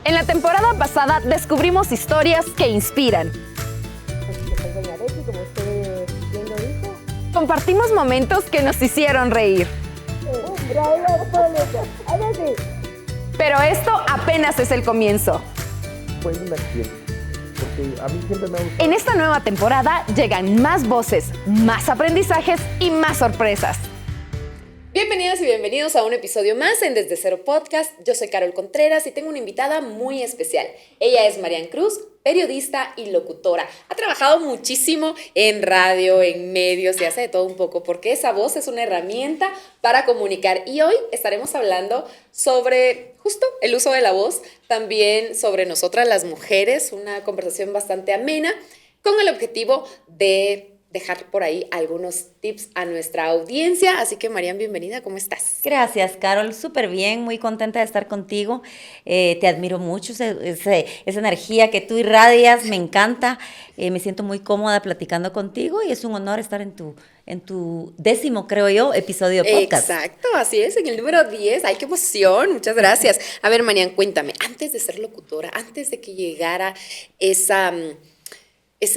En la temporada pasada descubrimos historias que inspiran. Compartimos momentos que nos hicieron reír. Pero esto apenas es el comienzo. Pues un accidente, porque a mí siempre me ha gustado. En esta nueva temporada llegan más voces, más aprendizajes y más sorpresas. Bienvenidas y bienvenidos a un episodio más en Desde Cero Podcast. Yo soy Carol Contreras y tengo una invitada muy especial. Ella es Marian Cruz, periodista y locutora. Ha trabajado muchísimo en radio, en medios y hace de todo un poco porque esa voz es una herramienta para comunicar. Y hoy estaremos hablando sobre justo el uso de la voz, también sobre nosotras las mujeres, una conversación bastante amena con el objetivo de dejar por ahí algunos tips a nuestra audiencia. Así que, Marian, bienvenida, ¿cómo estás? Gracias, Carol, súper bien, muy contenta de estar contigo. Te admiro mucho, esa energía que tú irradias, me encanta. Me siento muy cómoda platicando contigo y es un honor estar en tu 10º, creo yo, episodio de podcast. Exacto, así es, en el número 10. ¡Ay, qué emoción! Muchas gracias. A ver, Marian, cuéntame, antes de ser locutora, antes de que llegara esa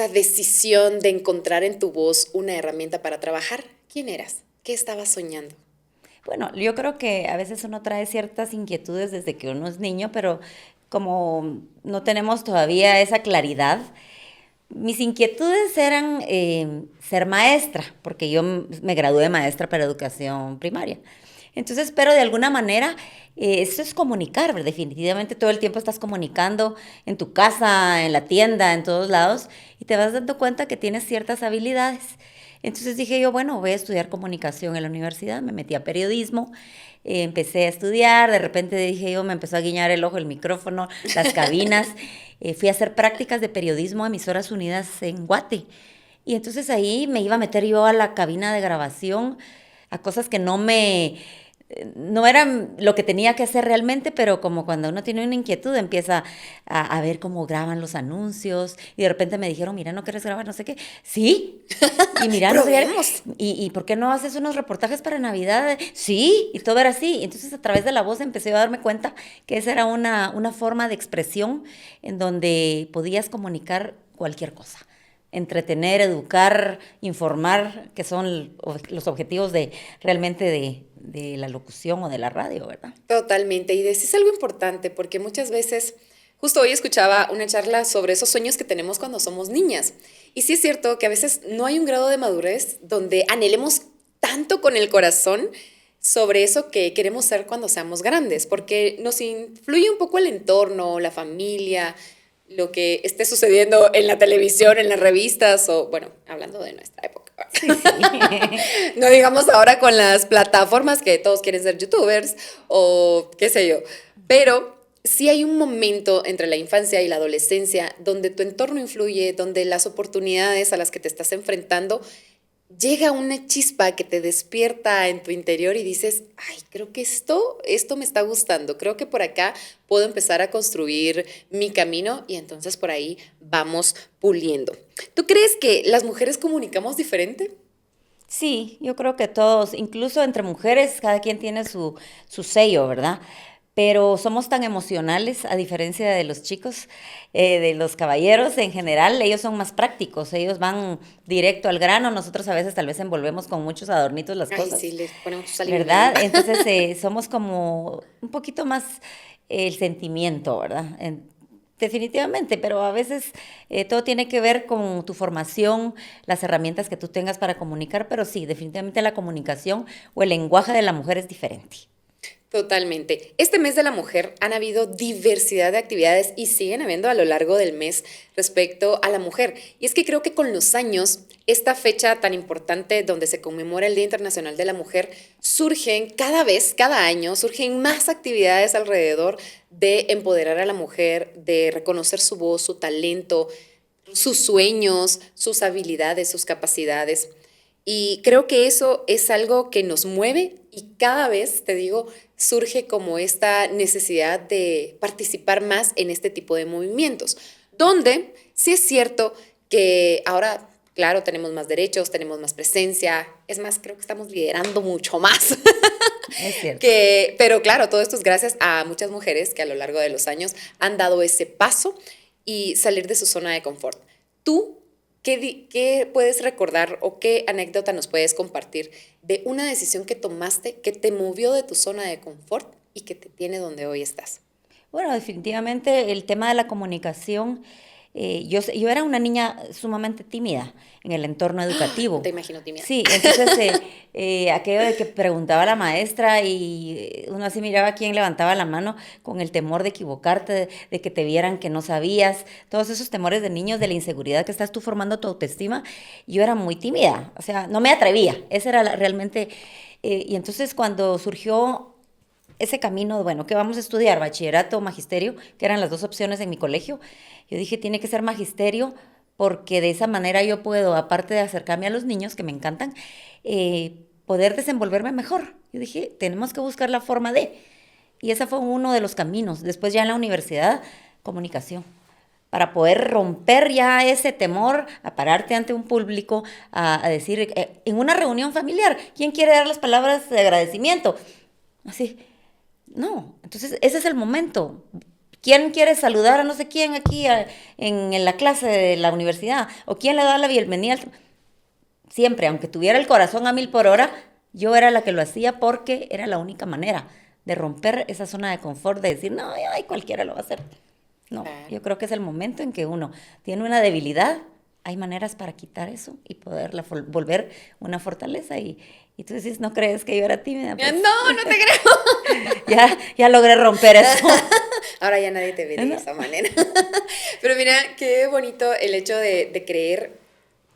decisión de encontrar en tu voz una herramienta para trabajar, ¿quién eras? ¿Qué estabas soñando? Bueno, yo creo que a veces uno trae ciertas inquietudes desde que uno es niño, pero como no tenemos todavía esa claridad, mis inquietudes eran ser maestra, porque yo me gradué de maestra para educación primaria. Entonces, pero de alguna manera, eso es comunicar, ¿verdad? Definitivamente todo el tiempo estás comunicando en tu casa, en la tienda, en todos lados, y te vas dando cuenta que tienes ciertas habilidades. Entonces dije yo, bueno, voy a estudiar comunicación en la universidad, me metí a periodismo, empecé a estudiar, de repente dije yo, me empezó a guiñar el ojo el micrófono, las cabinas, fui a hacer prácticas de periodismo a Emisoras Unidas en Guate, y entonces ahí me iba a meter yo a la cabina de grabación, a cosas que no eran lo que tenía que hacer realmente, pero como cuando uno tiene una inquietud empieza a ver cómo graban los anuncios y de repente me dijeron, mira, ¿no quieres grabar no sé qué? Sí, y mira, no sé qué, ¿y por qué no haces unos reportajes para Navidad? Sí, y todo era así. Entonces a través de la voz empecé a darme cuenta que esa era una forma de expresión en donde podías comunicar cualquier cosa. Entretener, educar, informar, que son los objetivos realmente de la locución o de la radio, ¿verdad? Totalmente, y decís algo importante, porque muchas veces, justo hoy escuchaba una charla sobre esos sueños que tenemos cuando somos niñas, y sí es cierto que a veces no hay un grado de madurez donde anhelemos tanto con el corazón sobre eso que queremos ser cuando seamos grandes, porque nos influye un poco el entorno, la familia, lo que esté sucediendo en la televisión, en las revistas, o bueno, hablando de nuestra época. Sí, sí. No digamos ahora con las plataformas que todos quieren ser youtubers o qué sé yo, pero sí hay un momento entre la infancia y la adolescencia donde tu entorno influye, donde las oportunidades a las que te estás enfrentando llega una chispa que te despierta en tu interior y dices, ay, creo que esto me está gustando, creo que por acá puedo empezar a construir mi camino y entonces por ahí vamos puliendo. ¿Tú crees que las mujeres comunicamos diferente? Sí, yo creo que todos, incluso entre mujeres, cada quien tiene su sello, ¿verdad? Pero somos tan emocionales, a diferencia de los chicos, de los caballeros en general, ellos son más prácticos, ellos van directo al grano, nosotros a veces tal vez envolvemos con muchos adornitos las cosas. Ay, sí, les ponemos saliva. ¿Verdad? Entonces somos como un poquito más el sentimiento, ¿verdad? Definitivamente, pero a veces todo tiene que ver con tu formación, las herramientas que tú tengas para comunicar, pero sí, definitivamente la comunicación o el lenguaje de la mujer es diferente. Totalmente. Este mes de la mujer han habido diversidad de actividades y siguen habiendo a lo largo del mes respecto a la mujer. Y es que creo que con los años, esta fecha tan importante donde se conmemora el Día Internacional de la Mujer, cada año, surgen más actividades alrededor de empoderar a la mujer, de reconocer su voz, su talento, sus sueños, sus habilidades, sus capacidades. Y creo que eso es algo que nos mueve y cada vez, te digo, surge como esta necesidad de participar más en este tipo de movimientos, donde sí es cierto que ahora claro, tenemos más derechos, tenemos más presencia. Es más, creo que estamos liderando mucho más. Es cierto. Pero claro, todo esto es gracias a muchas mujeres que a lo largo de los años han dado ese paso y salir de su zona de confort. ¿Tú qué puedes recordar o qué anécdota nos puedes compartir de una decisión que tomaste que te movió de tu zona de confort y que te tiene donde hoy estás? Bueno, definitivamente el tema de la comunicación, yo era una niña sumamente tímida en el entorno educativo. Te imagino tímida. Sí, entonces aquello de que preguntaba a la maestra y uno así miraba a quién levantaba la mano con el temor de equivocarte, de que te vieran que no sabías, todos esos temores de niños, de la inseguridad que estás tú formando tu autoestima, yo era muy tímida, o sea, no me atrevía, esa era realmente, y entonces cuando surgió ese camino, bueno, ¿qué vamos a estudiar? Bachillerato o magisterio, que eran las dos opciones en mi colegio. Yo dije, tiene que ser magisterio porque de esa manera yo puedo, aparte de acercarme a los niños, que me encantan, poder desenvolverme mejor. Yo dije, tenemos que buscar la forma de. Y ese fue uno de los caminos. Después ya en la universidad, comunicación. Para poder romper ya ese temor a pararte ante un público, a decir, en una reunión familiar, ¿quién quiere dar las palabras de agradecimiento? Así. No, entonces ese es el momento. ¿Quién quiere saludar a no sé quién aquí en la clase de la universidad? ¿O quién le da la bienvenida? Siempre, aunque tuviera el corazón a 1000 por hora, yo era la que lo hacía porque era la única manera de romper esa zona de confort, de decir, no, ay, cualquiera lo va a hacer. No, yo creo que es el momento en que uno tiene una debilidad, hay maneras para quitar eso y poderla volver una fortaleza. Y tú decís, ¿no crees que yo era tímida? Pues, No te creo. ya logré romper eso. Ahora ya nadie te ve de esa manera. Pero mira, qué bonito el hecho de creer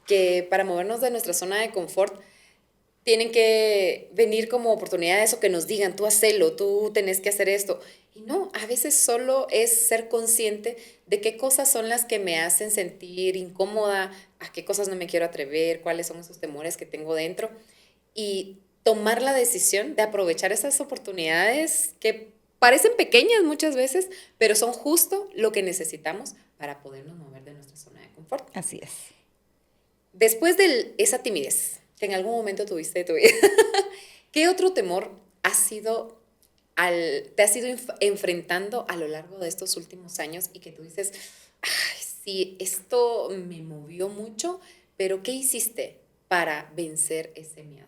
que para movernos de nuestra zona de confort tienen que venir como oportunidades o que nos digan, tú hacelo, tú tenés que hacer esto. Y no, a veces solo es ser consciente de qué cosas son las que me hacen sentir incómoda, a qué cosas no me quiero atrever, cuáles son esos temores que tengo dentro. Y tomar la decisión de aprovechar esas oportunidades que parecen pequeñas muchas veces, pero son justo lo que necesitamos para podernos mover de nuestra zona de confort. Así es. Después de esa timidez que en algún momento tuviste de tu vida, ¿qué otro temor te has ido enfrentando a lo largo de estos últimos años y que tú dices, ay, sí, esto me movió mucho, pero ¿qué hiciste para vencer ese miedo?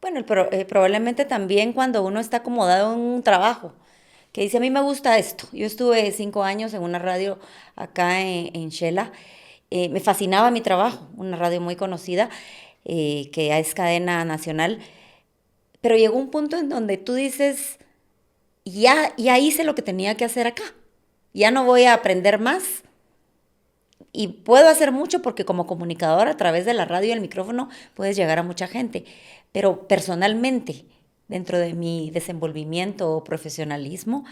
Bueno, probablemente también cuando uno está acomodado en un trabajo, que dice, a mí me gusta esto. Yo estuve 5 años en una radio acá en Shela. Me fascinaba mi trabajo, una radio muy conocida, que es cadena nacional. Pero llegó un punto en donde tú dices, ya hice lo que tenía que hacer acá. Ya no voy a aprender más. Y puedo hacer mucho porque como comunicadora a través de la radio y el micrófono puedes llegar a mucha gente. Pero personalmente, dentro de mi desenvolvimiento o profesionalismo,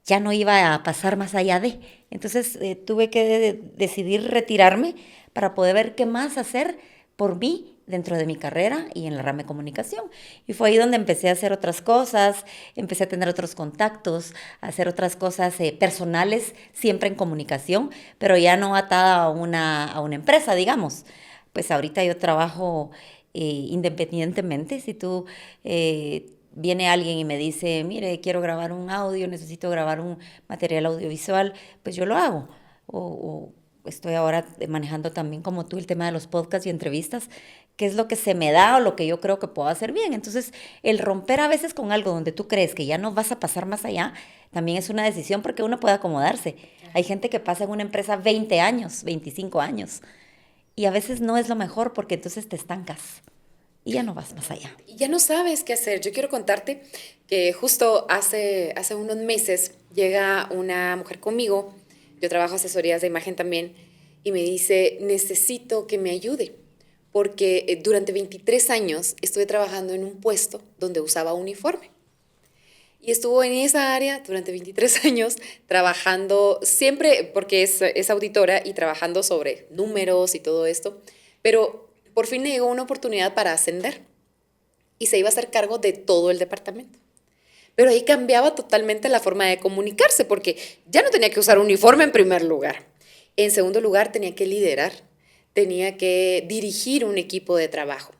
ya no iba a pasar más allá de. Entonces tuve que decidir retirarme para poder ver qué más hacer por mí dentro de mi carrera y en la rama de comunicación. Y fue ahí donde empecé a hacer otras cosas, empecé a tener otros contactos, a hacer otras cosas personales, siempre en comunicación, pero ya no atada a una empresa, digamos. Pues ahorita yo trabajo independientemente. Si tú viene alguien y me dice, mire, quiero grabar un audio, necesito grabar un material audiovisual, pues yo lo hago. O estoy ahora manejando también como tú el tema de los podcasts y entrevistas, qué es lo que se me da o lo que yo creo que puedo hacer bien. Entonces, el romper a veces con algo donde tú crees que ya no vas a pasar más allá, también es una decisión porque uno puede acomodarse. Hay gente que pasa en una empresa 20 años, 25 años, y a veces no es lo mejor porque entonces te estancas y ya no vas más allá. Y ya no sabes qué hacer. Yo quiero contarte que justo hace unos meses llega una mujer conmigo, yo trabajo asesorías de imagen también, y me dice, necesito que me ayude, porque durante 23 años estuve trabajando en un puesto donde usaba uniforme. Y estuvo en esa área durante 23 años trabajando siempre, porque es auditora y trabajando sobre números y todo esto, pero por fin le llegó una oportunidad para ascender y se iba a hacer cargo de todo el departamento. Pero ahí cambiaba totalmente la forma de comunicarse porque ya no tenía que usar uniforme en primer lugar. En segundo lugar, tenía que liderar, tenía que dirigir un equipo de trabajo.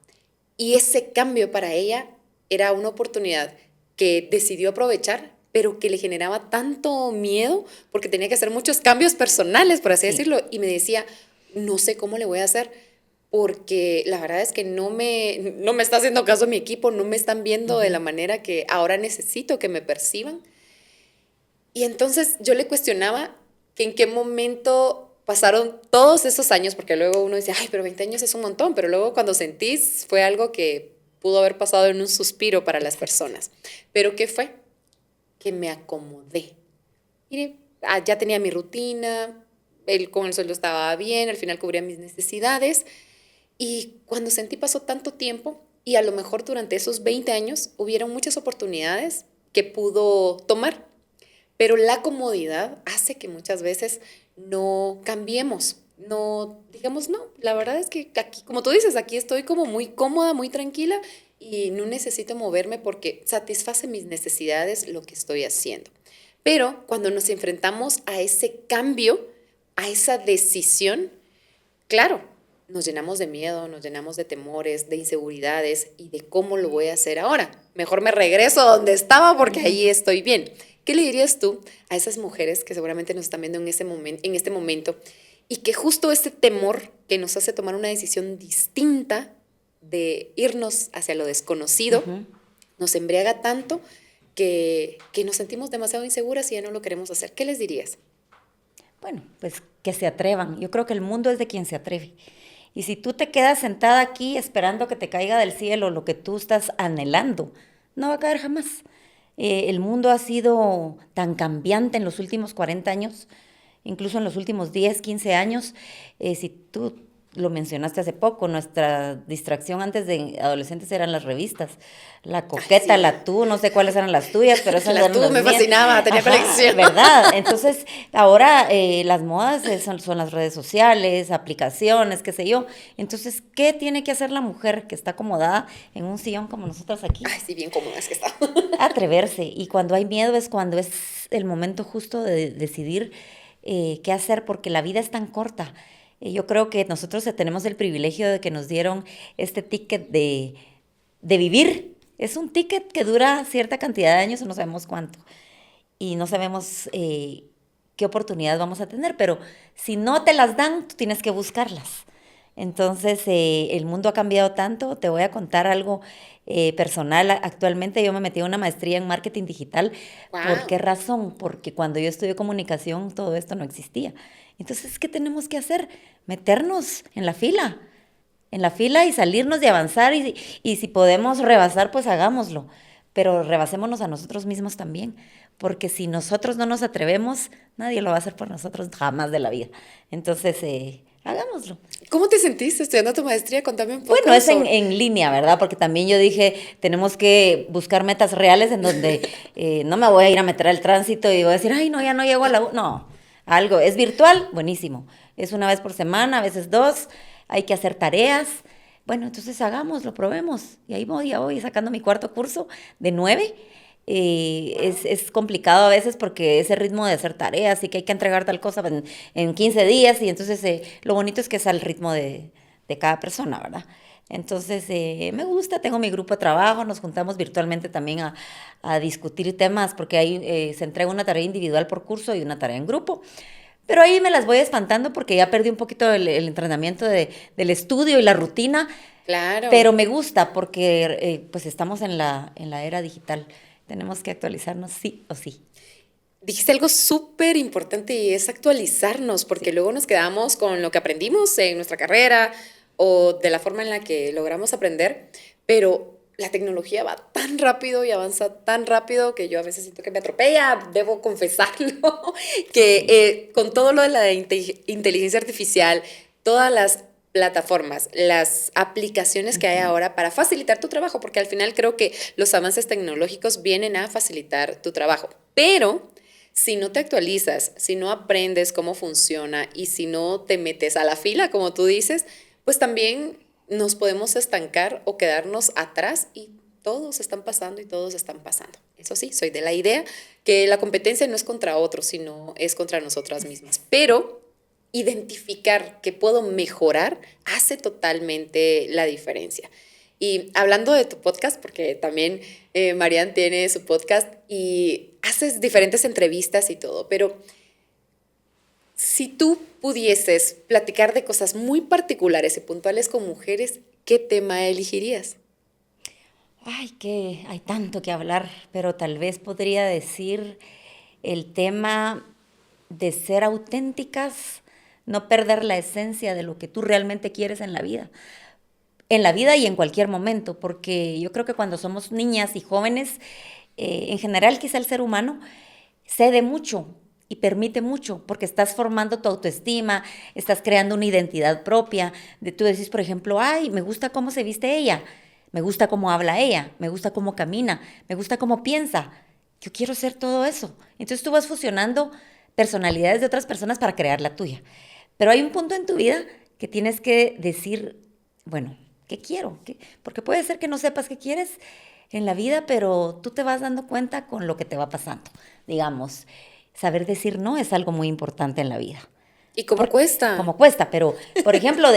Y ese cambio para ella era una oportunidad que decidió aprovechar, pero que le generaba tanto miedo porque tenía que hacer muchos cambios personales, por así decirlo. Y me decía, no sé cómo le voy a hacer porque la verdad es que no me está haciendo caso mi equipo, no me están viendo de la manera que ahora necesito que me perciban. Y entonces yo le cuestionaba que en qué momento pasaron todos esos años, porque luego uno dice, ay, pero 20 años es un montón, pero luego cuando sentís fue algo que pudo haber pasado en un suspiro para las personas. ¿Pero qué fue? Que me acomodé. Mire, ya tenía mi rutina, con el sueldo estaba bien, al final cubría mis necesidades. Y cuando sentí pasó tanto tiempo, y a lo mejor durante esos 20 años hubieron muchas oportunidades que pudo tomar, pero la comodidad hace que muchas veces no cambiemos, no digamos, no, la verdad es que aquí, como tú dices, aquí estoy como muy cómoda, muy tranquila y no necesito moverme porque satisface mis necesidades lo que estoy haciendo. Pero cuando nos enfrentamos a ese cambio, a esa decisión, claro, nos llenamos de miedo, nos llenamos de temores, de inseguridades y de cómo lo voy a hacer ahora. Mejor me regreso a donde estaba porque ahí estoy bien. ¿Qué le dirías tú a esas mujeres que seguramente nos están viendo en este momento y que justo este temor que nos hace tomar una decisión distinta de irnos hacia lo desconocido nos embriaga tanto que nos sentimos demasiado inseguras y ya no lo queremos hacer? ¿Qué les dirías? Bueno, pues que se atrevan. Yo creo que el mundo es de quien se atreve. Y si tú te quedas sentada aquí esperando que te caiga del cielo lo que tú estás anhelando, no va a caer jamás. El mundo ha sido tan cambiante en los últimos 40 años, incluso en los últimos 10, 15 años. Si tú lo mencionaste hace poco, nuestra distracción antes de adolescentes eran las revistas. La Coqueta, ay, sí. La Tú, no sé cuáles eran las tuyas, pero esas eran las mías. La Tú me fascinaba, tenía colección. ¿Verdad? Entonces, ahora las modas son las redes sociales, aplicaciones, qué sé yo. Entonces, ¿qué tiene que hacer la mujer que está acomodada en un sillón como nosotras aquí? Ay, sí, bien cómoda es que está. Atreverse. Y cuando hay miedo es cuando es el momento justo de decidir qué hacer, porque la vida es tan corta. Yo creo que nosotros tenemos el privilegio de que nos dieron este ticket de vivir. Es un ticket que dura cierta cantidad de años, no sabemos cuánto. Y no sabemos qué oportunidad vamos a tener, pero si no te las dan, tú tienes que buscarlas. Entonces, el mundo ha cambiado tanto. Te voy a contar algo personal. Actualmente yo me metí a una maestría en marketing digital. Wow. ¿Por qué razón? Porque cuando yo estudié comunicación, todo esto no existía. Entonces, ¿qué tenemos que hacer? Meternos en la fila y salirnos de avanzar. Y si podemos rebasar, pues hagámoslo. Pero rebasémonos a nosotros mismos también. Porque si nosotros no nos atrevemos, nadie lo va a hacer por nosotros jamás de la vida. Entonces, hagámoslo. ¿Cómo te sentiste estudiando tu maestría? Contame un poco. Bueno, es en línea, ¿verdad? Porque también yo dije, tenemos que buscar metas reales en donde no me voy a ir a meter al tránsito y voy a decir, ay, no, ya no llego a la U. No, algo, es virtual, buenísimo. Es una vez por semana, a veces 2, hay que hacer tareas. Bueno, entonces hagámoslo, probemos. Y ahí voy sacando mi cuarto curso de 9. Es complicado a veces porque ese ritmo de hacer tareas y que hay que entregar tal cosa en 15 días y entonces lo bonito es que es al ritmo de cada persona, ¿verdad? Entonces me gusta, tengo mi grupo de trabajo, nos juntamos virtualmente también a discutir temas porque ahí se entrega una tarea individual por curso y una tarea en grupo. Pero ahí me las voy espantando porque ya perdí un poquito el entrenamiento del estudio y la rutina. Claro. Pero me gusta porque pues estamos en la era digital. Tenemos que actualizarnos sí o sí. Dijiste algo súper importante y es actualizarnos, porque luego nos quedamos con lo que aprendimos en nuestra carrera o de la forma en la que logramos aprender, pero la tecnología va tan rápido y avanza tan rápido que yo a veces siento que me atropella, debo confesarlo, que con todo lo de la inteligencia artificial, todas las plataformas, las aplicaciones que hay ahora para facilitar tu trabajo, porque al final creo que los avances tecnológicos vienen a facilitar tu trabajo, pero si no te actualizas, si no aprendes cómo funciona y si no te metes a la fila, como tú dices, pues también nos podemos estancar o quedarnos atrás y todos están pasando y todos están pasando. Eso sí, soy de la idea que la competencia no es contra otros, sino es contra nosotras mismas, pero identificar que puedo mejorar hace totalmente la diferencia. Y hablando de tu podcast, porque también Marian tiene su podcast y haces diferentes entrevistas y todo, pero si tú pudieses platicar de cosas muy particulares y puntuales con mujeres, ¿qué tema elegirías? Ay, que hay tanto que hablar, pero tal vez podría decir el tema de ser auténticas, no perder la esencia de lo que tú realmente quieres en la vida y en cualquier momento, porque yo creo que cuando somos niñas y jóvenes, en general quizá el ser humano cede mucho y permite mucho, porque estás formando tu autoestima, estás creando una identidad propia. Tú decís, por ejemplo, ay, me gusta cómo se viste ella, me gusta cómo habla ella, me gusta cómo camina, me gusta cómo piensa. Yo quiero ser todo eso. Entonces tú vas fusionando personalidades de otras personas para crear la tuya. Pero hay un punto en tu vida que tienes que decir, bueno, ¿qué quiero? Porque puede ser que no sepas qué quieres en la vida, pero tú te vas dando cuenta con lo que te va pasando. Digamos, saber decir no es algo muy importante en la vida. ¿Y cómo cuesta? Como cuesta, pero, por ejemplo,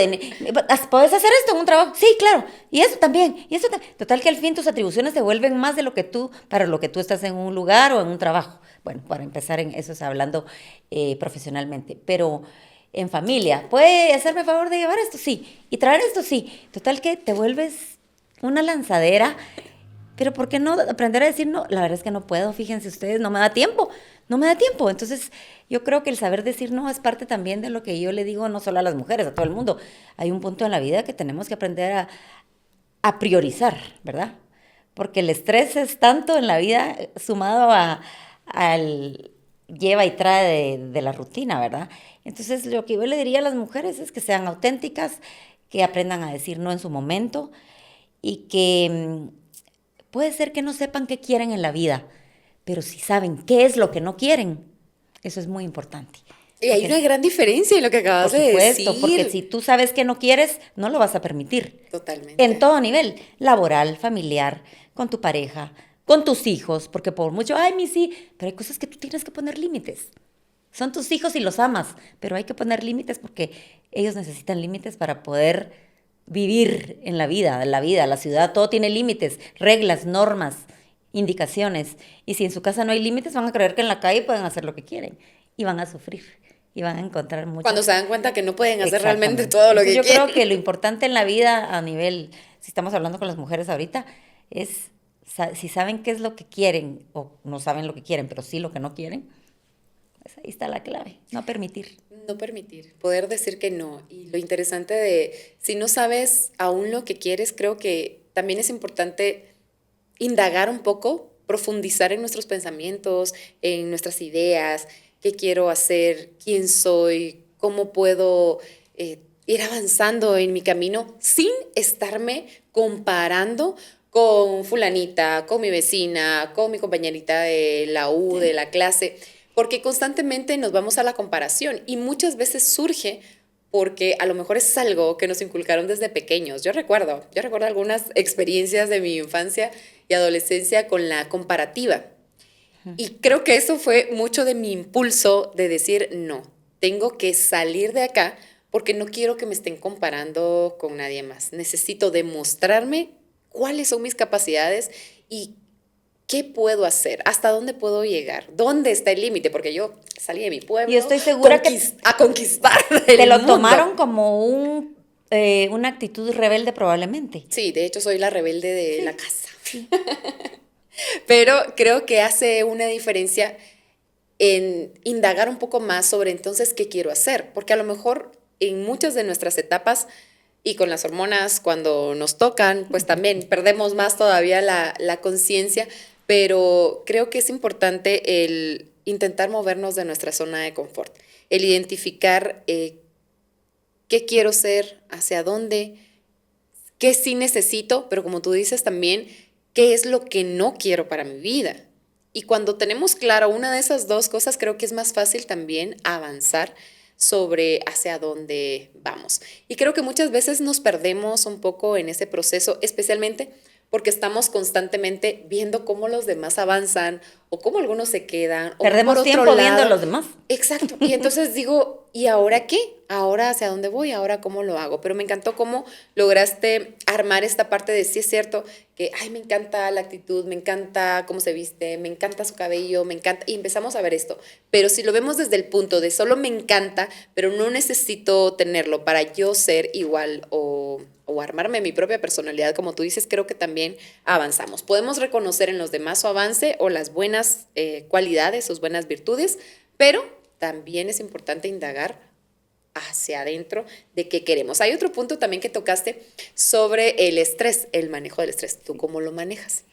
¿puedes hacer esto en un trabajo? Sí, claro, y eso también, total que al fin tus atribuciones se vuelven más de lo que tú, para lo que tú estás en un lugar o en un trabajo. Bueno, para empezar en eso es hablando profesionalmente, pero en familia, ¿puede hacerme favor de llevar esto? Sí, y traer esto, sí, total que te vuelves una lanzadera. Pero ¿por qué no aprender a decir no? La verdad es que no puedo, fíjense ustedes, no me da tiempo, no me da tiempo. Entonces, yo creo que el saber decir no es parte también de lo que yo le digo no solo a las mujeres, a todo el mundo. Hay un punto en la vida que tenemos que aprender a priorizar, ¿verdad? Porque el estrés es tanto en la vida sumado al lleva y trae de la rutina, ¿verdad? Entonces, lo que yo le diría a las mujeres es que sean auténticas, que aprendan a decir no en su momento y que puede ser que no sepan qué quieren en la vida, pero si saben qué es lo que no quieren, eso es muy importante. Y hay una gran diferencia en lo que acabas de decir. Por supuesto, porque si tú sabes que no quieres, no lo vas a permitir. Totalmente. En todo nivel, laboral, familiar, con tu pareja, con tus hijos, porque por mucho, ay, sí, pero hay cosas que tú tienes que poner límites. Son tus hijos y los amas, pero hay que poner límites porque ellos necesitan límites para poder vivir en la vida, la ciudad, todo tiene límites, reglas, normas, indicaciones. Y si en su casa no hay límites, van a creer que en la calle pueden hacer lo que quieren y van a sufrir y van a encontrar mucho. Cuando se dan cuenta que no pueden hacer realmente todo lo que yo quieren. Yo creo que lo importante en la vida a nivel, si estamos hablando con las mujeres ahorita, es si saben qué es lo que quieren o no saben lo que quieren, pero sí lo que no quieren, pues ahí está la clave, no permitir. No permitir, poder decir que no. Y lo interesante de, si no sabes aún lo que quieres, creo que también es importante indagar un poco, profundizar en nuestros pensamientos, en nuestras ideas, qué quiero hacer, quién soy, cómo puedo ir avanzando en mi camino sin estarme comparando con fulanita, con mi vecina, con mi compañerita de la U, de la clase, porque constantemente nos vamos a la comparación y muchas veces surge porque a lo mejor es algo que nos inculcaron desde pequeños. Yo recuerdo algunas experiencias de mi infancia y adolescencia con la comparativa. Y creo que eso fue mucho de mi impulso de decir, no, tengo que salir de acá porque no quiero que me estén comparando con nadie más. Necesito demostrarme cuáles son mis capacidades y qué puedo hacer, hasta dónde puedo llegar, dónde está el límite, porque yo salí de mi pueblo. Y estoy segura a conquistar el te lo mundo. tomaron como una actitud rebelde probablemente. Sí, de hecho soy la rebelde de la casa. Sí. Pero creo que hace una diferencia en indagar un poco más sobre entonces qué quiero hacer, porque a lo mejor en muchas de nuestras etapas y con las hormonas cuando nos tocan, pues también perdemos más todavía la conciencia, pero creo que es importante el intentar movernos de nuestra zona de confort, el identificar qué quiero ser, hacia dónde, qué sí necesito, pero como tú dices también, qué es lo que no quiero para mi vida. Y cuando tenemos claro una de esas dos cosas, creo que es más fácil también avanzar sobre hacia dónde vamos. Y creo que muchas veces nos perdemos un poco en ese proceso, especialmente porque estamos constantemente viendo cómo los demás avanzan o cómo algunos se quedan. Perdemos o por tiempo otro viendo a lado, los demás. Exacto. Y entonces digo, ¿y ahora qué? ¿Ahora hacia dónde voy? ¿Ahora cómo lo hago? Pero me encantó cómo lograste armar esta parte de sí es cierto que, ay, me encanta la actitud, me encanta cómo se viste, me encanta su cabello, me encanta. Y empezamos a ver esto. Pero si lo vemos desde el punto de solo me encanta, pero no necesito tenerlo para yo ser igual o armarme mi propia personalidad, como tú dices, creo que también avanzamos. Podemos reconocer en los demás su avance o las buenas cualidades, sus buenas virtudes, pero también es importante indagar hacia adentro de qué queremos. Hay otro punto también que tocaste sobre el estrés, el manejo del estrés. ¿Tú cómo lo manejas?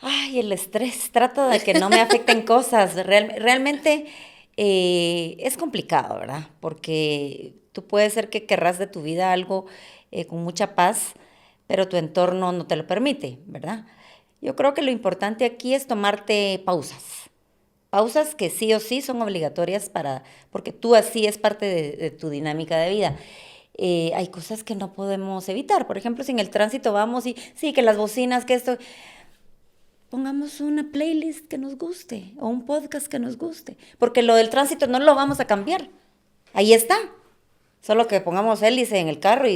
Ay, el estrés, trato de que no me afecten cosas. Realmente es complicado, ¿verdad? Porque tú puede ser que querrás de tu vida algo con mucha paz, pero tu entorno no te lo permite, ¿verdad? Yo creo que lo importante aquí es tomarte pausas. Pausas que sí o sí son obligatorias porque tú así es parte de tu dinámica de vida. Hay cosas que no podemos evitar. Por ejemplo, si en el tránsito vamos y sí, que las bocinas, que esto... Pongamos una playlist que nos guste o un podcast que nos guste, porque lo del tránsito no lo vamos a cambiar. Ahí está. Solo que pongamos hélice en el carro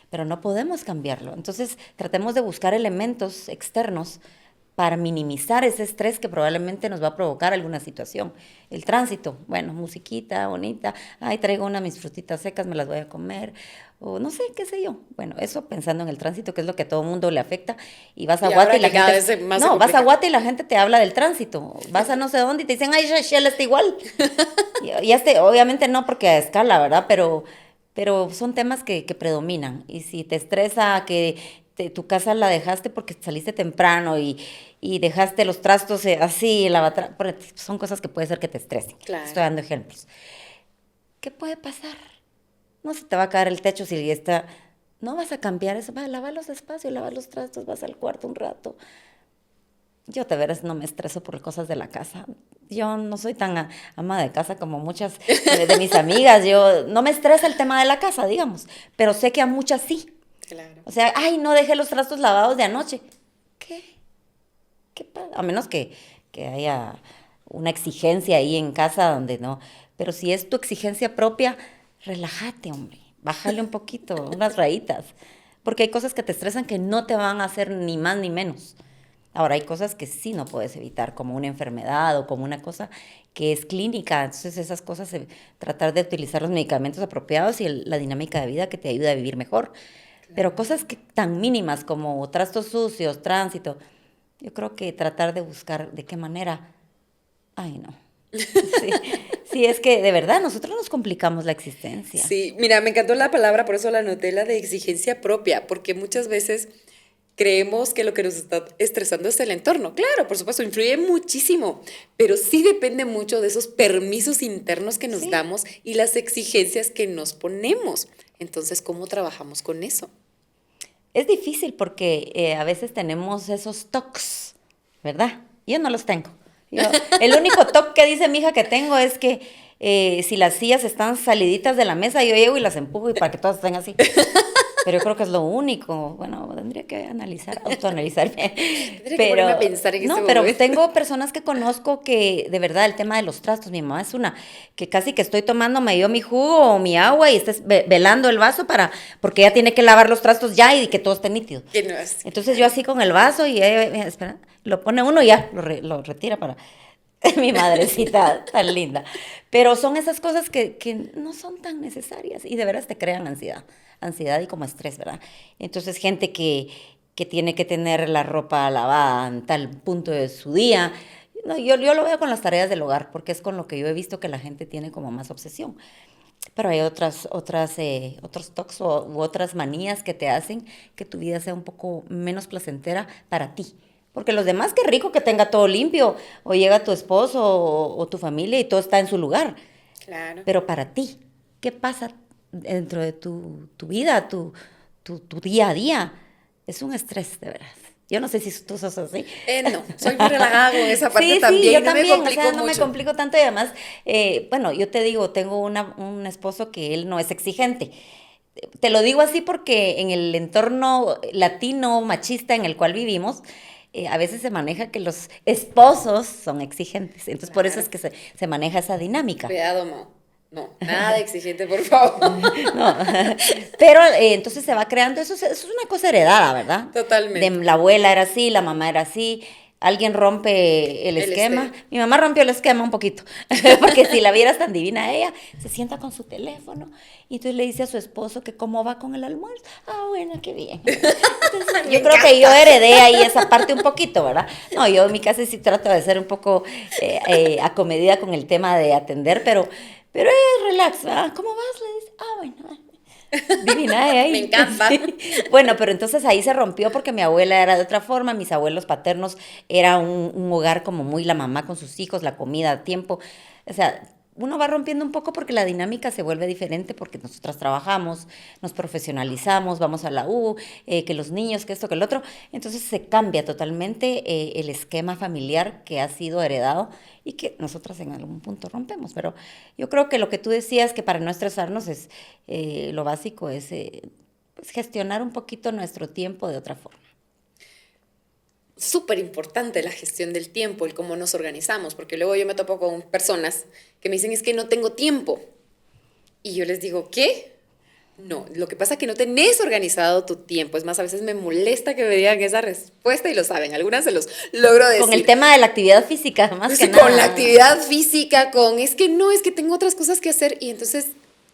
pero no podemos cambiarlo. Entonces, tratemos de buscar elementos externos para minimizar ese estrés que probablemente nos va a provocar alguna situación. El tránsito, bueno, musiquita bonita, ay, traigo mis frutitas secas, me las voy a comer, o no sé, qué sé yo. Bueno, eso pensando en el tránsito, que es lo que a todo mundo le afecta, y vas a Guate y la gente... No, vas a Guate y la gente te habla del tránsito, vas a no sé dónde y te dicen, ay, Shell está igual. Obviamente no porque a escala, ¿verdad? Pero son temas que predominan, y si te estresa que tu casa la dejaste porque saliste temprano y dejaste los trastos así, son cosas que puede ser que te estresen. Claro. Estoy dando ejemplos. ¿Qué puede pasar? No se te va a caer el techo si está... No vas a cambiar eso, va a lavarlos despacio, lavar los trastos, vas al cuarto un rato. Yo de veras no me estreso por cosas de la casa. Yo no soy tan ama de casa como muchas de mis amigas. Yo no me estresa el tema de la casa, digamos, pero sé que a muchas sí. Claro. O sea, ay, no dejé los trastos lavados de anoche. ¿Qué pasa? A menos que haya una exigencia ahí en casa donde no. Pero si es tu exigencia propia, relájate, hombre. Bájale un poquito, unas rayitas. Porque hay cosas que te estresan que no te van a hacer ni más ni menos. Ahora, hay cosas que sí no puedes evitar, como una enfermedad o como una cosa que es clínica. Entonces, esas cosas, tratar de utilizar los medicamentos apropiados y la dinámica de vida que te ayuda a vivir mejor. Pero cosas tan mínimas como trastos sucios, tránsito, yo creo que tratar de buscar de qué manera, ay no. Sí, es que de verdad nosotros nos complicamos la existencia. Sí, mira, me encantó la palabra, por eso la anoté, la de exigencia propia, porque muchas veces creemos que lo que nos está estresando es el entorno. Claro, por supuesto, influye muchísimo, pero sí depende mucho de esos permisos internos que nos damos y las exigencias que nos ponemos. Entonces, ¿cómo trabajamos con eso? Es difícil porque a veces tenemos esos tocs, ¿verdad? Yo no los tengo. El único toque que dice mi hija que tengo es que si las sillas están saliditas de la mesa, yo llego y las empujo y para que todas estén así. Pero yo creo que es lo único. Bueno, tendría que autoanalizarme. Tendría que ponerme a pensar en ese pero momento. tengo personas que conozco que, de verdad, el tema de los trastos, mi mamá es una, que casi que estoy tomándome yo mi jugo o mi agua y estés velando el vaso porque ella tiene que lavar los trastos ya y que todo esté nítido. Que no es. Entonces yo así con el vaso y espera, lo pone uno y ya, lo retira para... Mi madrecita tan linda. Pero son esas cosas que no son tan necesarias y de veras te crean ansiedad y como estrés, ¿verdad? Entonces gente que tiene que tener la ropa lavada en tal punto de su día. No, yo lo veo con las tareas del hogar porque es con lo que yo he visto que la gente tiene como más obsesión. Pero hay otros tocs u otras manías que te hacen que tu vida sea un poco menos placentera para ti. Porque los demás, qué rico que tenga todo limpio, o llega tu esposo o tu familia y todo está en su lugar. Claro. Pero para ti, ¿qué pasa dentro de tu vida, tu día a día? Es un estrés, de veras. Yo no sé si tú sos así. No, soy muy relajada con esa parte también. Sí, yo no también, me complico no me complico tanto y además, bueno, yo te digo, tengo un esposo que él no es exigente. Te lo digo así porque en el entorno latino machista en el cual vivimos, a veces se maneja que los esposos son exigentes. Entonces, por eso es Claro. que se maneja esa dinámica. Cuidado, Mo. No, nada de exigente, por favor. No. Pero entonces se va creando, eso es una cosa heredada, ¿verdad? Totalmente. La abuela era así, la mamá era así. Alguien rompe el El esquema. Mi mamá rompió el esquema un poquito, porque si la vieras tan divina ella, se sienta con su teléfono y entonces le dice a su esposo que cómo va con el almuerzo. Ah, bueno, qué bien. Entonces, Me yo creo que encanta. yo heredé ahí esa parte un poquito, ¿verdad? No, yo en mi casa sí trato de ser un poco acomedida con el tema de atender, pero es relax, ¿verdad? ¿Cómo vas? Le dice, ah, bueno. Divina, ¿eh? Me encanta. Sí. Bueno, pero entonces ahí se rompió porque mi abuela era de otra forma, mis abuelos paternos era un hogar como muy la mamá con sus hijos, la comida a tiempo. O sea, uno va rompiendo un poco porque la dinámica se vuelve diferente porque nosotras trabajamos, nos profesionalizamos, vamos a la U, que los niños, que esto, que el otro. Entonces se cambia totalmente el esquema familiar que ha sido heredado y que nosotras en algún punto rompemos. Pero yo creo que lo que tú decías, que para no estresarnos es lo básico, es pues, gestionar un poquito nuestro tiempo de otra forma. Súper importante la gestión del tiempo, el cómo nos organizamos, porque luego yo me topo con personas que me dicen es que no tengo tiempo. Y yo les digo, ¿qué? No, lo que pasa es que no tenés organizado tu tiempo. Es más, a veces me molesta que me digan esa respuesta y lo saben. Algunas se los logro decir. Con el tema de la actividad física, más Pues que sí, nada. con la actividad física, es que no, es que tengo otras cosas que hacer y entonces,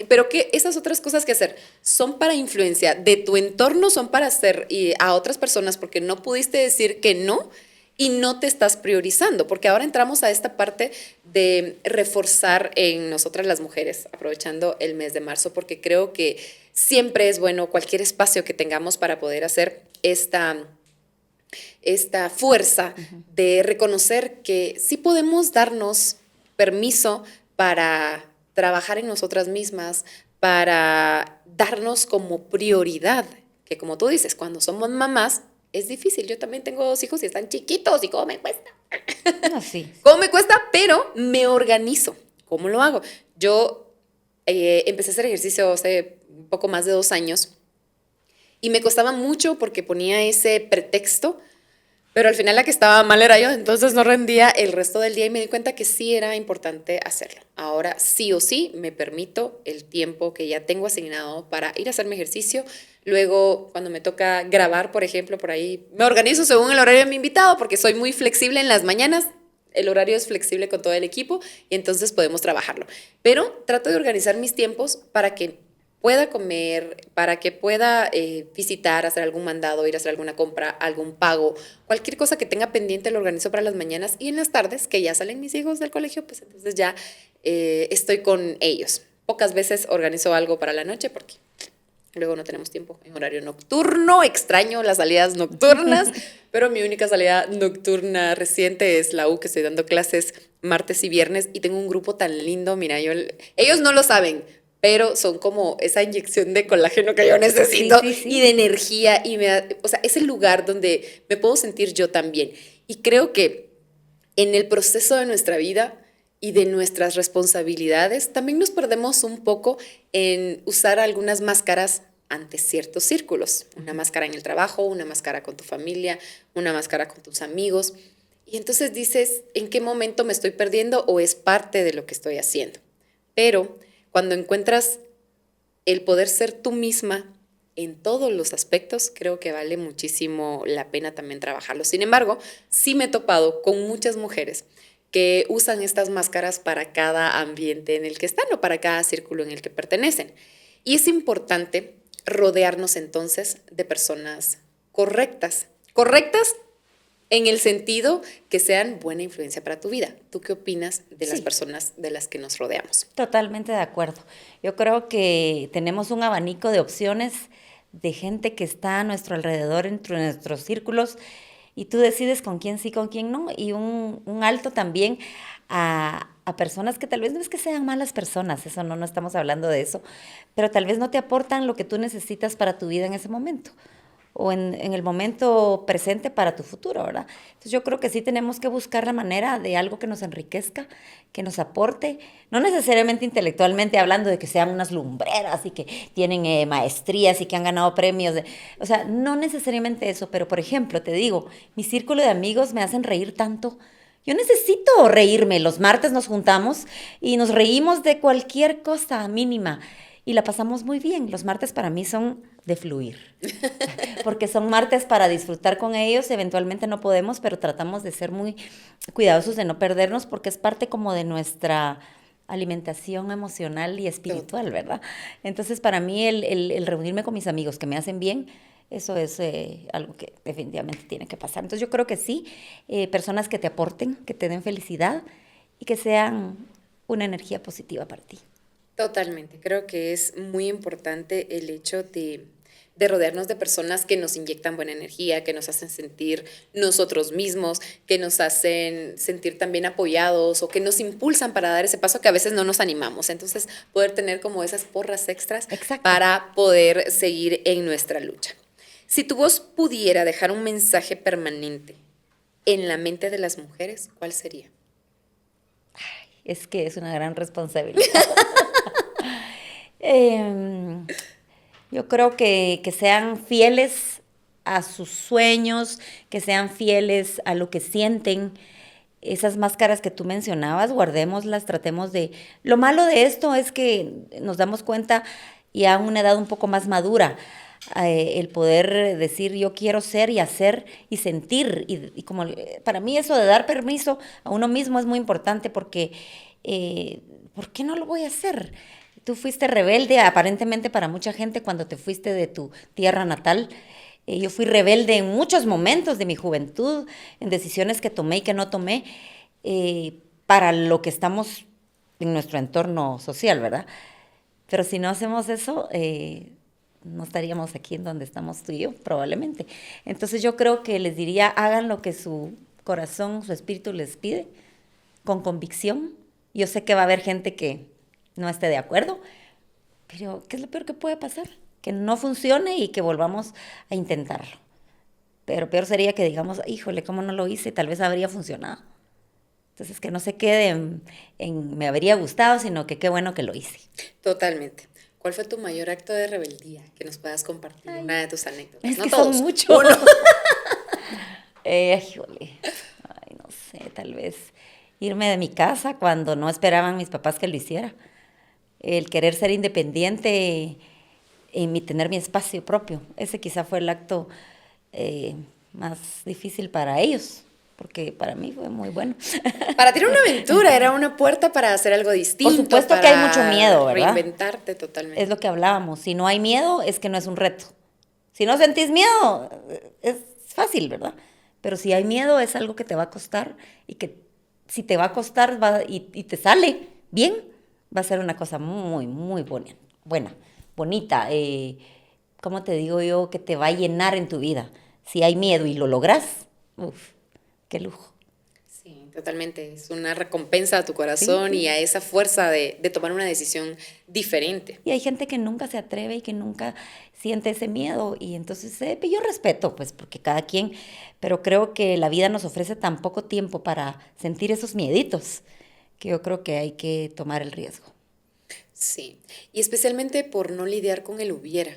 pero que esas otras cosas que hacer son para influencia de tu entorno, son para hacer a otras personas porque no pudiste decir que no y no te estás priorizando, porque ahora entramos a esta parte de reforzar en nosotras las mujeres, aprovechando el mes de marzo, porque creo que siempre es bueno cualquier espacio que tengamos para poder hacer esta fuerza de reconocer que sí podemos darnos permiso para trabajar en nosotras mismas, para darnos como prioridad, que como tú dices, cuando somos mamás es difícil. Yo también tengo 2 hijos y están chiquitos y cómo me cuesta. No, sí. ¿Cómo me cuesta? Pero me organizo. ¿Cómo lo hago? Yo empecé a hacer ejercicio hace un poco más de 2 años y me costaba mucho porque ponía ese pretexto, pero al final la que estaba mal era yo, entonces no rendía el resto del día y me di cuenta que sí era importante hacerlo. Ahora sí o sí me permito el tiempo que ya tengo asignado para ir a hacerme ejercicio. Luego, cuando me toca grabar, por ejemplo, por ahí, me organizo según el horario de mi invitado porque soy muy flexible en las mañanas. El horario es flexible con todo el equipo y entonces podemos trabajarlo. Pero trato de organizar mis tiempos para que pueda comer, para que pueda visitar, hacer algún mandado, ir a hacer alguna compra, algún pago, cualquier cosa que tenga pendiente lo organizo para las mañanas y en las tardes, que ya salen mis hijos del colegio, pues entonces ya estoy con ellos. Pocas veces organizo algo para la noche porque luego no tenemos tiempo en horario nocturno, extraño las salidas nocturnas, pero mi única salida nocturna reciente es la U, que estoy dando clases martes y viernes y tengo un grupo tan lindo, mira, ellos no lo saben, pero son como esa inyección de colágeno que yo necesito y de energía o sea, es el lugar donde me puedo sentir yo también. Y creo que en el proceso de nuestra vida y de nuestras responsabilidades, también nos perdemos un poco en usar algunas máscaras ante ciertos círculos. Una máscara en el trabajo, una máscara con tu familia, una máscara con tus amigos. Y entonces dices, ¿en qué momento me estoy perdiendo o es parte de lo que estoy haciendo? Pero cuando encuentras el poder ser tú misma en todos los aspectos, creo que vale muchísimo la pena también trabajarlo. Sin embargo, sí me he topado con muchas mujeres que usan estas máscaras para cada ambiente en el que están o para cada círculo en el que pertenecen. Y es importante rodearnos entonces de personas correctas. Correctas en el sentido que sean buena influencia para tu vida. ¿Tú qué opinas de las personas de las que nos rodeamos? Totalmente de acuerdo. Yo creo que tenemos un abanico de opciones de gente que está a nuestro alrededor, entre nuestros círculos, y tú decides con quién sí, con quién no, y un alto también a personas que tal vez no es que sean malas personas, eso no estamos hablando de eso, pero tal vez no te aportan lo que tú necesitas para tu vida en ese momento. o en el momento presente para tu futuro, ¿verdad? Entonces yo creo que sí tenemos que buscar la manera de algo que nos enriquezca, que nos aporte, no necesariamente intelectualmente hablando de que sean unas lumbreras y que tienen maestrías y que han ganado premios, o sea, no necesariamente eso, pero por ejemplo, te digo, mi círculo de amigos me hacen reír tanto. Yo necesito reírme. Los martes nos juntamos y nos reímos de cualquier cosa mínima y la pasamos muy bien. Los martes para mí son de fluir, porque son martes para disfrutar con ellos. Eventualmente no podemos, pero tratamos de ser muy cuidadosos de no perdernos porque es parte como de nuestra alimentación emocional y espiritual, ¿verdad? Entonces para mí el reunirme con mis amigos que me hacen bien, eso es algo que definitivamente tiene que pasar. Entonces yo creo que sí, personas que te aporten, que te den felicidad y que sean una energía positiva para ti. Totalmente. Creo que es muy importante el hecho de rodearnos de personas que nos inyectan buena energía, que nos hacen sentir nosotros mismos, que nos hacen sentir también apoyados o que nos impulsan para dar ese paso que a veces no nos animamos. Entonces, poder tener como esas porras extras Exacto. para poder seguir en nuestra lucha. Si tu voz pudiera dejar un mensaje permanente en la mente de las mujeres, ¿cuál sería? Es que es una gran responsabilidad. Yo creo que sean fieles a sus sueños, que sean fieles a lo que sienten. Esas máscaras que tú mencionabas, guardémoslas, tratemos de... Lo malo de esto es que nos damos cuenta ya a una edad un poco más madura, el poder decir yo quiero ser y hacer y sentir. Y como para mí eso de dar permiso a uno mismo es muy importante porque ¿por qué no lo voy a hacer? Tú fuiste rebelde aparentemente para mucha gente cuando te fuiste de tu tierra natal. Yo fui rebelde en muchos momentos de mi juventud, en decisiones que tomé y que no tomé, para lo que estamos en nuestro entorno social, ¿verdad? Pero si no hacemos eso, no estaríamos aquí en donde estamos tú y yo, probablemente. Entonces yo creo que les diría, hagan lo que su corazón, su espíritu les pide, con convicción. Yo sé que va a haber gente que no esté de acuerdo, pero ¿qué es lo peor que puede pasar? Que no funcione y que volvamos a intentarlo. Pero peor sería que digamos, híjole, ¿cómo no lo hice? Tal vez habría funcionado. Entonces, que no se quede en me habría gustado, sino que qué bueno que lo hice. Totalmente. ¿Cuál fue tu mayor acto de rebeldía que nos puedas compartir? Una de tus anécdotas. Es no que todos. son muchos. Uno. Híjole, ay, no sé, tal vez irme de mi casa cuando no esperaban mis papás que lo hiciera. El querer ser independiente y tener mi espacio propio. Ese quizá fue el acto más difícil para ellos, porque para mí fue muy bueno. Para ti era una aventura, era una puerta para hacer algo distinto. Por supuesto para que hay mucho miedo, ¿verdad? Reinventarte totalmente. Es lo que hablábamos. Si no hay miedo, es que no es un reto. Si no sentís miedo, es fácil, ¿verdad? Pero si hay miedo, es algo que te va a costar y que si te va a costar y te sale bien, va a ser una cosa muy, muy buena, bonita. ¿Cómo te digo yo? Que te va a llenar en tu vida. Si hay miedo y lo logras, uf, qué lujo. Sí, totalmente. Es una recompensa a tu corazón Sí. y a esa fuerza de tomar una decisión diferente. Y hay gente que nunca se atreve y que nunca siente ese miedo. Y entonces yo respeto, pues, porque cada quien, pero creo que la vida nos ofrece tan poco tiempo para sentir esos mieditos que yo creo que hay que tomar el riesgo. Sí, y especialmente por no lidiar con el hubiera,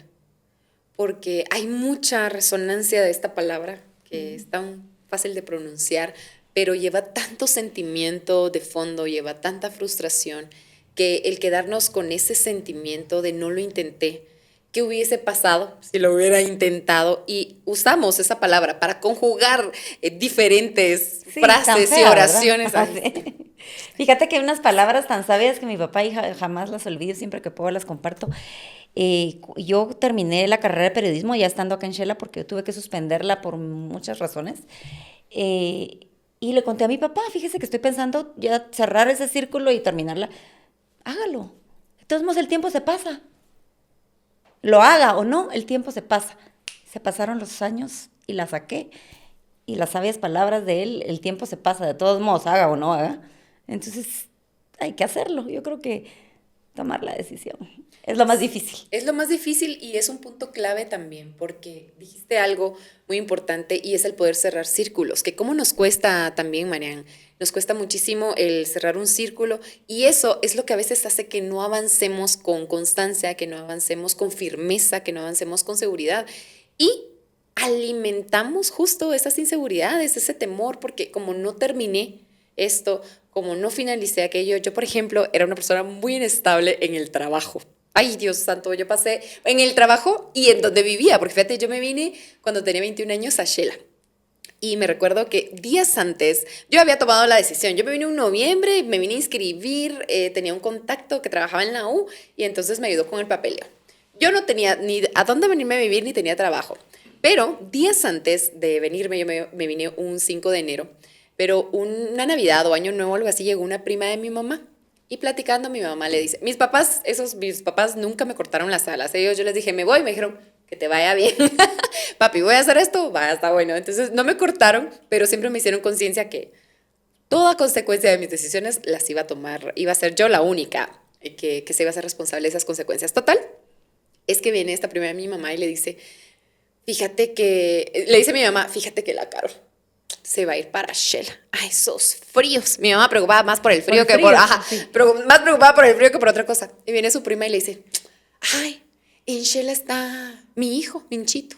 porque hay mucha resonancia de esta palabra que es tan fácil de pronunciar, pero lleva tanto sentimiento de fondo, lleva tanta frustración, que el quedarnos con ese sentimiento de no lo intenté, ¿qué hubiese pasado si lo hubiera intentado? Y usamos esa palabra para conjugar diferentes Sí, frases tan y fea, oraciones. ¿verdad? Sí. Fíjate que hay unas palabras tan sabias que mi papá y jamás las olvido, siempre que puedo las comparto. Yo terminé la carrera de periodismo ya estando acá en Shela porque yo tuve que suspenderla por muchas razones. Y le conté a mi papá, fíjese que estoy pensando ya cerrar ese círculo y terminarla. Hágalo. De todos modos, el tiempo se pasa. Lo haga o no, el tiempo se pasa. Se pasaron los años y la saqué. Y las sabias palabras de él, el tiempo se pasa, de todos modos, haga o no haga. Entonces, hay que hacerlo. Yo creo que tomar la decisión. Es lo más difícil. Es lo más difícil y es un punto clave también, porque dijiste algo muy importante y es el poder cerrar círculos, que cómo nos cuesta también, Marian, nos cuesta muchísimo el cerrar un círculo y eso es lo que a veces hace que no avancemos con constancia, que no avancemos con firmeza, que no avancemos con seguridad y alimentamos justo esas inseguridades, ese temor, porque como no terminé esto, como no finalicé aquello, yo por ejemplo era una persona muy inestable en el trabajo. Ay, Dios santo, yo pasé en el trabajo y en donde vivía, porque fíjate, yo me vine cuando tenía 21 años a Shela. Y me recuerdo que días antes yo había tomado la decisión. Yo me vine en noviembre, me vine a inscribir, tenía un contacto que trabajaba en la U y entonces me ayudó con el papeleo. Yo no tenía ni a dónde venirme a vivir ni tenía trabajo. Pero días antes de venirme, yo me vine un 5 de enero, pero una Navidad o Año Nuevo, algo así, llegó una prima de mi mamá. Y platicando, mi mamá le dice, mis papás nunca me cortaron las alas. Yo les dije, me voy, me dijeron, que te vaya bien. Papi, voy a hacer esto, va, está bueno. Entonces no me cortaron, pero siempre me hicieron conciencia que toda consecuencia de mis decisiones las iba a tomar, iba a ser yo la única que se iba a ser responsable de esas consecuencias. Total, es que viene esta prima de mi mamá y le dice, le dice a mi mamá, fíjate que la Carol se va a ir para Shela a esos fríos. Mi mamá preocupada más por el frío que por... Ajá, sí. pero más preocupada por el frío que por otra cosa. Y viene su prima y le dice, ay, en Shela está mi hijo, Minchito.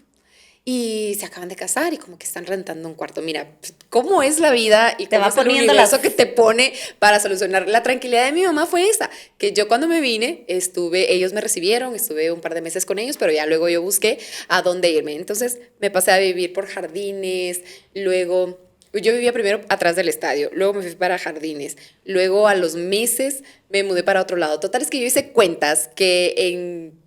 Y se acaban de casar y como que están rentando un cuarto. Mira, ¿cómo es la vida y cómo es el universo que te pone para solucionar? La tranquilidad de mi mamá fue esa, que yo cuando me vine, ellos me recibieron, estuve un par de meses con ellos, pero ya luego yo busqué a dónde irme. Entonces me pasé a vivir por Jardines, luego yo vivía primero atrás del estadio, luego me fui para Jardines, luego a los meses me mudé para otro lado. Total es que yo hice cuentas que en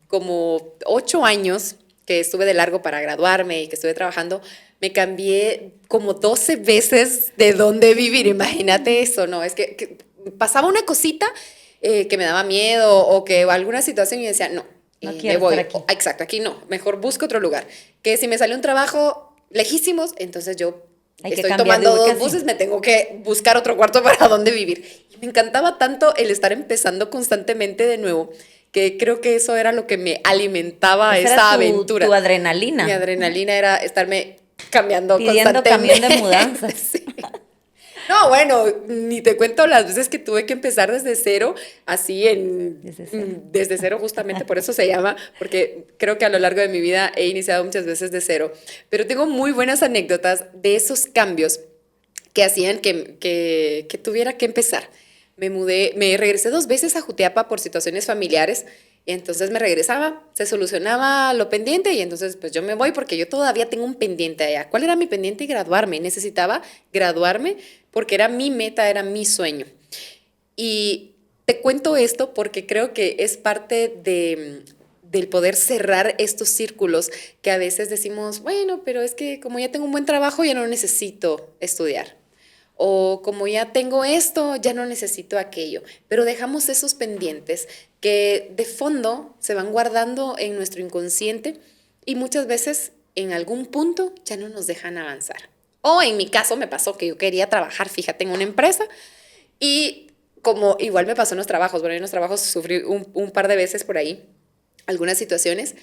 como 8 años que estuve de largo para graduarme y que estuve trabajando, me cambié como 12 veces de dónde vivir. Imagínate eso, ¿no? Es que pasaba una cosita que me daba miedo o que alguna situación y decía, no me voy. Aquí. Exacto, aquí no, mejor busco otro lugar. Que si me salió un trabajo lejísimos, entonces yo estoy tomando 2 buses, me tengo que buscar otro cuarto para dónde vivir. Y me encantaba tanto el estar empezando constantemente de nuevo, que creo que eso era lo que me alimentaba esa aventura. Tu adrenalina. Mi adrenalina era estarme cambiando pidiendo constantemente. Camión de mudanzas. Sí. No, bueno, ni te cuento las veces que tuve que empezar desde cero, así desde cero justamente, por eso se llama, porque creo que a lo largo de mi vida he iniciado muchas veces de cero, pero tengo muy buenas anécdotas de esos cambios que hacían que tuviera que empezar. Me regresé 2 veces a Jutiapa por situaciones familiares, y entonces me regresaba, se solucionaba lo pendiente y entonces pues yo me voy porque yo todavía tengo un pendiente allá. ¿Cuál era mi pendiente? Graduarme. Necesitaba graduarme porque era mi meta, era mi sueño. Y te cuento esto porque creo que es parte del poder cerrar estos círculos que a veces decimos, bueno, pero es que como ya tengo un buen trabajo ya no necesito estudiar. O como ya tengo esto, ya no necesito aquello. Pero dejamos esos pendientes que de fondo se van guardando en nuestro inconsciente y muchas veces en algún punto ya no nos dejan avanzar. O en mi caso me pasó que yo quería trabajar, fíjate, en una empresa y como igual me pasó en los trabajos. Bueno, en los trabajos sufrí un par de veces por ahí algunas situaciones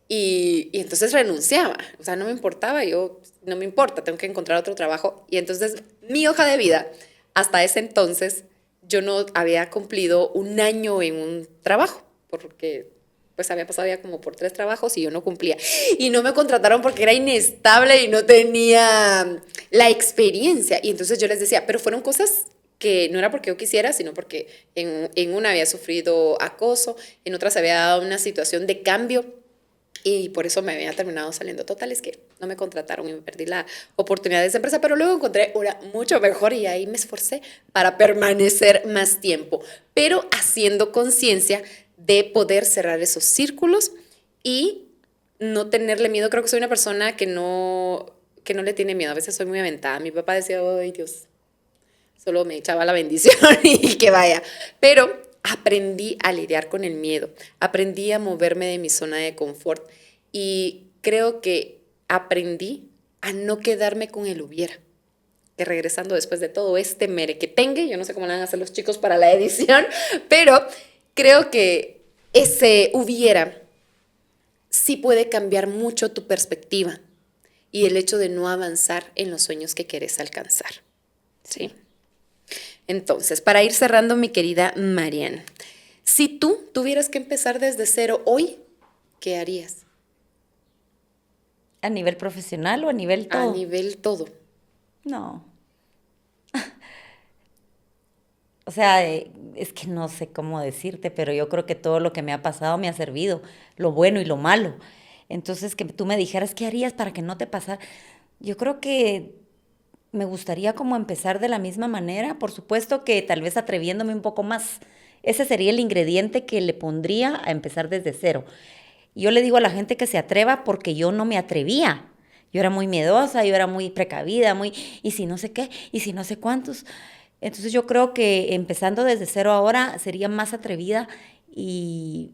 y entonces renunciaba. O sea, no me importaba, no me importa, tengo que encontrar otro trabajo. Y entonces mi hoja de vida, hasta ese entonces, yo no había cumplido 1 año en un trabajo, porque pues había pasado ya como por 3 trabajos y yo no cumplía. Y no me contrataron porque era inestable y no tenía la experiencia. Y entonces yo les decía, pero fueron cosas que no era porque yo quisiera, sino porque en una había sufrido acoso, en otras había dado una situación de cambio y por eso me había terminado saliendo. Total, es que no me contrataron y me perdí la oportunidad de esa empresa, pero luego encontré una mucho mejor y ahí me esforcé para permanecer más tiempo, pero haciendo conciencia de poder cerrar esos círculos y no tenerle miedo. Creo que soy una persona que no le tiene miedo. A veces soy muy aventada. Mi papá decía, ay Dios, solo me echaba la bendición y que vaya. Pero aprendí a lidiar con el miedo, aprendí a moverme de mi zona de confort y creo que aprendí a no quedarme con el hubiera. Que regresando después de todo este merequetengue, yo no sé cómo le van a hacer los chicos para la edición, pero creo que ese hubiera sí puede cambiar mucho tu perspectiva y el hecho de no avanzar en los sueños que quieres alcanzar. ¿Sí? Entonces, para ir cerrando, mi querida Mariana, si tú tuvieras que empezar desde cero hoy, ¿qué harías? ¿A nivel profesional o a nivel todo? A nivel todo. No. O sea, es que no sé cómo decirte, pero yo creo que todo lo que me ha pasado me ha servido, lo bueno y lo malo. Entonces, que tú me dijeras, ¿qué harías para que no te pasara? Yo creo que me gustaría como empezar de la misma manera, por supuesto que tal vez atreviéndome un poco más. Ese sería el ingrediente que le pondría a empezar desde cero. Yo le digo a la gente que se atreva porque yo no me atrevía. Yo era muy miedosa, yo era muy precavida, y si no sé qué, y si no sé cuántos. Entonces yo creo que empezando desde cero ahora sería más atrevida y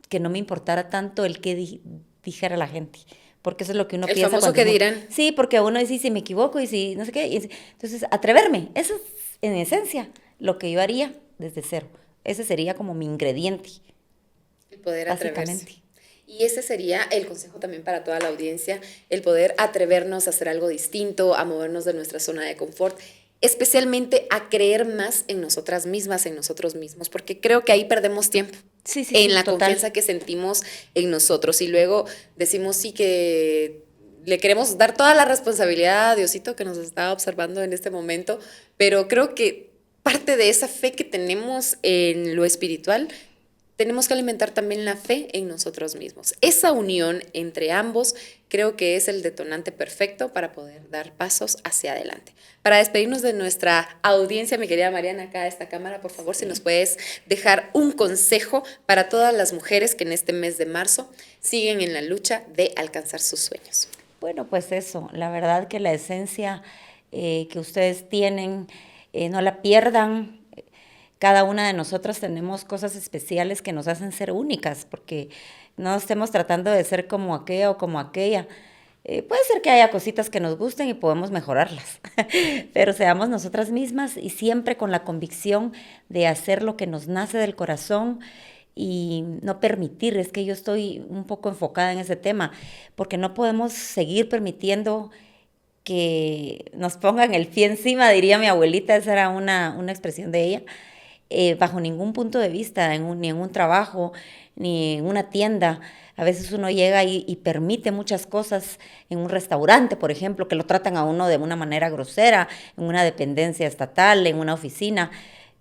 que no me importara tanto el que dijera la gente. Porque eso es lo que uno El piensa. famoso que dirán. Sí, porque uno dice, si me equivoco y si no sé qué. Entonces, atreverme. Eso es, en esencia, lo que yo haría desde cero. Ese sería como mi ingrediente. El poder atreverse. Básicamente. Y ese sería el consejo también para toda la audiencia, el poder atrevernos a hacer algo distinto, a movernos de nuestra zona de confort, especialmente a creer más en nosotras mismas, en nosotros mismos, porque creo que ahí perdemos tiempo. Sí, En la total. confianza que sentimos en nosotros y luego decimos sí que le queremos dar toda la responsabilidad a Diosito que nos está observando en este momento, pero creo que parte de esa fe que tenemos en lo espiritual, tenemos que alimentar también la fe en nosotros mismos. Esa unión entre ambos creo que es el detonante perfecto para poder dar pasos hacia adelante. Para despedirnos de nuestra audiencia, mi querida Mariana, acá a esta cámara, por favor, si nos puedes dejar un consejo para todas las mujeres que en este mes de marzo siguen en la lucha de alcanzar sus sueños. Bueno, pues eso, la verdad que la esencia que ustedes tienen, no la pierdan. Cada una de nosotras tenemos cosas especiales que nos hacen ser únicas, porque no estemos tratando de ser como aquella o como aquella. Puede ser que haya cositas que nos gusten y podemos mejorarlas, pero seamos nosotras mismas y siempre con la convicción de hacer lo que nos nace del corazón y no permitir, es que yo estoy un poco enfocada en ese tema, porque no podemos seguir permitiendo que nos pongan el pie encima, diría mi abuelita, esa era una expresión de ella, bajo ningún punto de vista, ni en un trabajo, ni en una tienda. A veces uno llega y permite muchas cosas en un restaurante, por ejemplo, que lo tratan a uno de una manera grosera, en una dependencia estatal, en una oficina.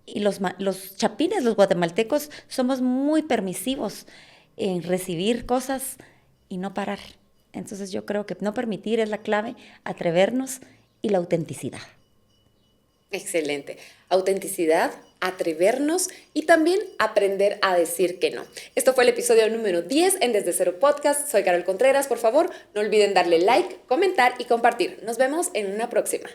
Y los chapines, los guatemaltecos, somos muy permisivos en recibir cosas y no parar. Entonces yo creo que no permitir es la clave, atrevernos y la autenticidad. Excelente. Autenticidad, atrevernos y también aprender a decir que no. Esto fue el episodio número 10 en Desde Cero Podcast. Soy Carol Contreras. Por favor, no olviden darle like, comentar y compartir. Nos vemos en una próxima.